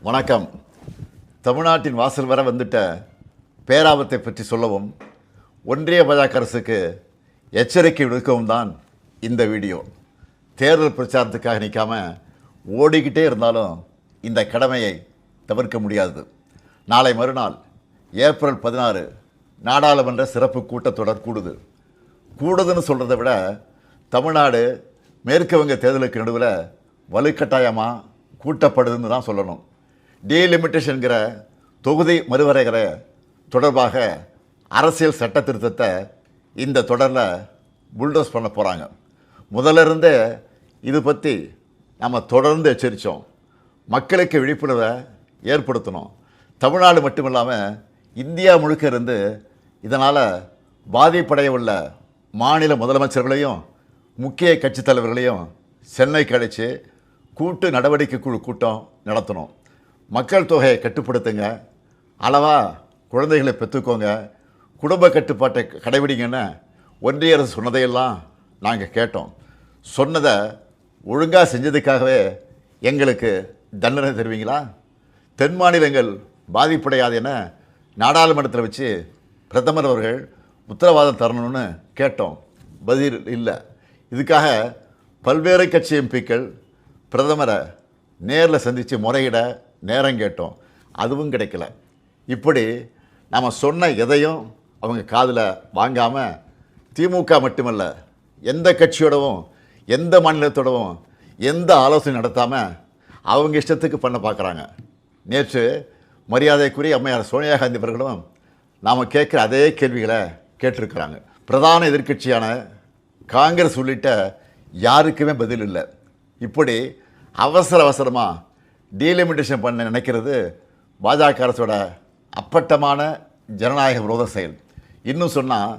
வணக்கம். தமிழ்நாட்டின் வாசல் வர வந்துட்ட பேராபத்தை பற்றி சொல்லவும், ஒன்றிய பாஜக அரசுக்கு எச்சரிக்கை விடுக்கவும் தான் இந்த வீடியோ. தேர்தல் பிரச்சாரத்துக்காக நிற்காம ஓடிக்கிட்டே இருந்தாலும் இந்த கடமையை தவிர்க்க முடியாது. நாளை மறுநாள் ஏப்ரல் 16 நாடாளுமன்ற சிறப்பு கூட்டத்தொடர் கூடுதுன்னு சொல்கிறத விட தமிழ்நாடு மேற்கு வங்க தேர்தலுக்கு நடுவில் வலுக்கட்டாயமாக கூட்டப்படுதுன்னு தான் சொல்லணும். டீலிமிட்டேஷன்கிற தொகுதி மறுவரைகிற தொடர்பாக அரசியல் சட்ட திருத்தத்தை இந்த தொடரில் புல்டோஸ் பண்ண போகிறாங்க. முதல்ல இருந்தே இது பற்றி நம்ம தொடர்ந்து எச்சரித்தோம். மக்களுக்கு விழிப்புணர்வை ஏற்படுத்தணும். தமிழ்நாடு மட்டும் இல்லாமல் இந்தியா முழுக்க இருந்து இதனால் பாதிப்படைய உள்ள மாநில முதலமைச்சர்களையும் முக்கிய கட்சித் தலைவர்களையும் சென்னைக்கு அழைச்சி கூட்டு நடவடிக்கை குழு கூட்டம் நடத்தணும். மக்கள் தொகையை கட்டுப்படுத்துங்க, அளவாக குழந்தைகளை பெற்றுக்கோங்க, குடும்ப கட்டுப்பாட்டை கடைபிடிங்கன்னு ஒன்றிய அரசு சொன்னதையெல்லாம் நாங்கள் கேட்டோம். சொன்னதை ஒழுங்காக செஞ்சதுக்காகவே எங்களுக்கு தண்டனை தருவீங்களா? தென் மாநிலங்கள் பாதிப்படையாது என நாடாளுமன்றத்தில் வச்சு பிரதமர் அவர்கள் உத்தரவாதம் தரணும்னு கேட்டோம். பதில் இல்லை. இதுக்காக பல்வேறு கட்சி எம்பிக்கள் பிரதமரை நேரில் சந்தித்து முறையிட நேரம் கேட்டோம். அதுவும் கிடைக்கல. இப்படி நம்ம சொன்ன எதையும் அவங்க காதில் வாங்காமல் திமுக மட்டுமல்ல, எந்த கட்சியோடவும் எந்த மாநிலத்தோடவும் எந்த ஆலோசனை நடத்தாமல் அவங்க இஷ்டத்துக்கு பண்ண பார்க்குறாங்க. நேற்று மரியாதைக்குரிய அம்மையார் சோனியா காந்தி அவர்களும் நாம் கேட்குற அதே கேள்விகளை கேட்டிருக்கிறாங்க. பிரதான எதிர்க்கட்சியான காங்கிரஸ் உள்ளிட்ட யாருக்குமே பதில் இல்லை. இப்படி அவசரமாக டீலிமிட்டேஷன் பண்ண நினைக்கிறது பாஜக அரசோட அப்பட்டமான ஜனநாயக விரோத செயல். இன்னும் சொன்னால்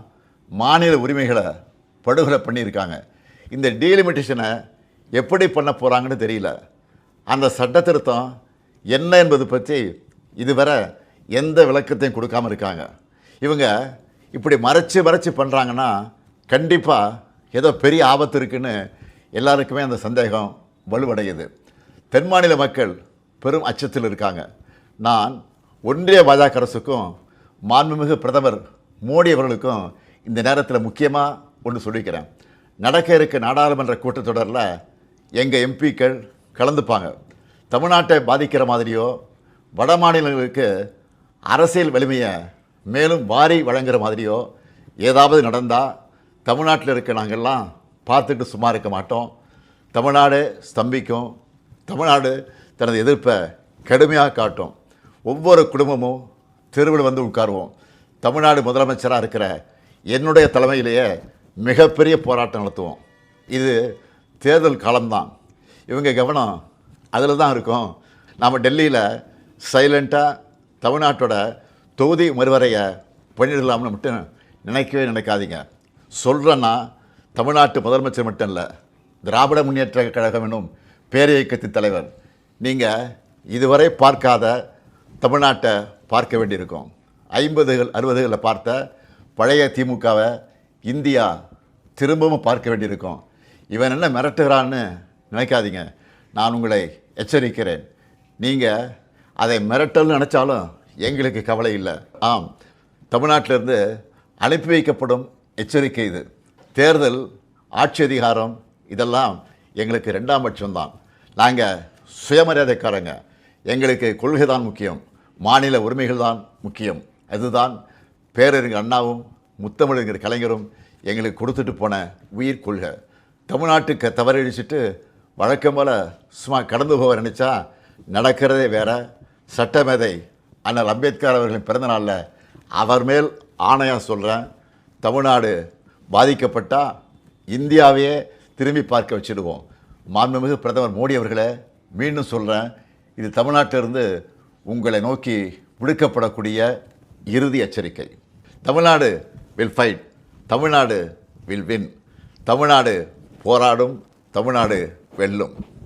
மாநில உரிமைகளை படுகொலை பண்ணியிருக்காங்க. இந்த டீலிமிட்டேஷனை எப்படி பண்ண போகிறாங்கன்னு தெரியல. அந்த சட்ட திருத்தம் என்ன என்பது பற்றி இதுவரை எந்த விளக்கத்தையும் கொடுக்காமல் இருக்காங்க. இவங்க இப்படி மறைச்சு பண்ணுறாங்கன்னா கண்டிப்பாக ஏதோ பெரிய ஆபத்து இருக்குன்னு எல்லாருக்குமே அந்த சந்தேகம் வலுவடையுது. தென் மாநில மக்கள் பெரும் அச்சத்தில் இருக்காங்க. நான் ஒன்றிய பாஜக அரசுக்கும் மாண்புமிகு பிரதமர் மோடி அவர்களுக்கும் இந்த நேரத்தில் முக்கியமாக ஒன்று சொல்லிக்கிறேன். நடக்க இருக்க நாடாளுமன்ற கூட்டத்தொடரில் எங்கள் எம்பிக்கள் கலந்துப்பாங்க. தமிழ்நாட்டை பாதிக்கிற மாதிரியோ வட மாநிலங்களுக்கு அரசியல் வலிமையை மேலும் வாரி வழங்குகிற மாதிரியோ ஏதாவது நடந்தால் தமிழ்நாட்டில் இருக்க நாங்கள்லாம் பார்த்துட்டு சும்மா இருக்க மாட்டோம். தமிழ்நாடு ஸ்தம்பிக்கும். தமிழ்நாடு தனது எதிர்ப்பை கடுமையாக காட்டும். ஒவ்வொரு குடும்பமும் தெருவில் வந்து உட்காருவோம். தமிழ்நாடு முதலமைச்சராக இருக்கிற என்னுடைய தலைமையிலேயே மிகப்பெரிய போராட்டம் நடத்துவோம். இது தேர்தல் காலம்தான். இவங்க கவனம் அதில் தான் இருக்கும். நாம் டெல்லியில் சைலண்ட்டாக தமிழ்நாட்டோட தொகுதி மறுவரையை பண்ணிடலாம்னு மட்டும் நினைக்கவே நினைக்காதீங்க. சொல்கிறேன்னா தமிழ்நாட்டு முதலமைச்சர் மட்டும் இல்லை, திராவிட முன்னேற்ற கழகம் என்னும் பேரியக்கத்தின் தலைவர். நீங்கள் இதுவரை பார்க்காத தமிழ்நாட்டை பார்க்க வேண்டியிருக்கும். 50கள் 60களில் பார்த்த பழைய திமுகவை இந்தியா திரும்பவும் பார்க்க வேண்டியிருக்கும். இவன் என்ன மிரட்டுகிறான்னு நினைக்காதீங்க. நான் உங்களை எச்சரிக்கிறேன். நீங்கள் அதை மிரட்டல்னு நினச்சாலும் எங்களுக்கு கவலை இல்லை. ஆம், தமிழ்நாட்டிலிருந்து அனுப்பி வைக்கப்படும் எச்சரிக்கை இது. தேர்தல், ஆட்சி அதிகாரம் இதெல்லாம் எங்களுக்கு 2ஆம் பட்சம்தான். நாங்கள் சுயமரியாதைக்காரங்க. எங்களுக்கு கொள்கை தான் முக்கியம், மாநில உரிமைகள் தான் முக்கியம். அதுதான் பேரறிஞர் அண்ணாவும் முத்தமிழறிஞர் கலைஞரும் எங்களுக்கு கொடுத்துட்டு போன உயிர் கொள்கை. தமிழ்நாட்டுக்கு தவறழிச்சிட்டு வழக்கம் போல் சும்மா கடந்து போக நினச்சா நடக்கிறதே வேறு. சட்டமேதை அண்ணல் அம்பேத்கர் அவர்களின் பிறந்தநாளில் அவர் மேல் ஆணையாக சொல்கிறேன், தமிழ்நாடு பாதிக்கப்பட்டால் இந்தியாவையே திரும்பி பார்க்க வச்சுடுவோம். மாண்புமிகு பிரதமர் மோடி அவர்களே, மீண்டும் சொல்கிறேன், இது தமிழ்நாட்டிலிருந்து உங்களை நோக்கி விடுக்கப்படக்கூடிய இறுதி எச்சரிக்கை. Tamil Nadu will fight, Tamil Nadu will win. Tamil Nadu போராடும், தமிழ்நாடு வெல்லும்.